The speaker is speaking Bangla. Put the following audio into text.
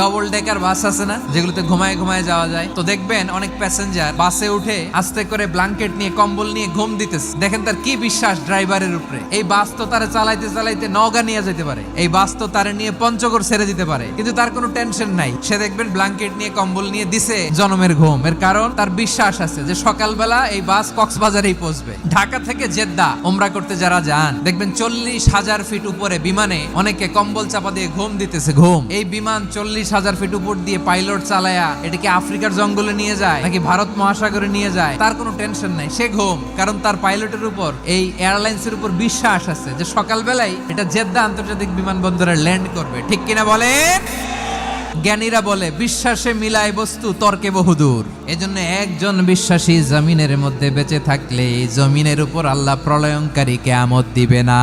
ডবল ডেকার বাস আছে না, যেগুলোতে ঘুমায় ঘুমায় যাওয়া যায়, তো দেখবেন অনেক প্যাসেঞ্জার বাসে উঠে আস্তে করে ব্ল্যাঙ্কেট নিয়ে কম্বল নিয়ে ঘুম দিতেছে। দেখেন তার কি বিশ্বাস ড্রাইভারের উপরে। এই বাস তো তারা চালাইতে চালাইতে নওগাঁ নিয়ে যেতে পারে, এই বাস তো তারে নিয়ে পঞ্চগড় ছেড়ে দিতে পারে, কিন্তু তার কোনো টেনশন নাই। সে দেখবেন ব্ল্যাঙ্কেট নিয়ে কম্বল নিয়ে দিছে জনমের ঘুম। এর কারণ তার বিশ্বাস আছে যে সকালবেলা এই বাস কক্সবাজারেই পৌঁছবে। ঢাকা থেকে জেদ্দা ওমরা করতে যারা যান, দেখবেন 40,000 ফিট উপরে বিমানে অনেকে কম্বল চাপা দিয়ে ঘুম দিতেছে। ঘুম, এই বিমান 40,000 ফিট উপর দিয়ে পাইলট চালায়া এটাকে আফ্রিকার জঙ্গলে নিয়ে যায় নাকি ভারত মহাসাগরে নিয়ে যায়, তার কোনো টেনশন নাই। সে ঘুম, কারণ তার পাইলটের উপর, এই এয়ারলাইন্সের উপর বিশ্বাস আছে যে সকালবেলায় এটা জেদ্দা আন্তর্জাতিক বিমানবন্দরে ল্যান্ড করবে। ঠিক কিনা বলেন? জ্ঞানীরা বলে বিশ্বাসে মিলায় বস্তু, তর্কে বহুদূর। এজন্য একজন বিশ্বাসী জমিনের মধ্যে বেঁচে থাকলে জমিনের উপর আল্লাহ প্রলয়ঙ্কারী কিয়ামত দিবে না।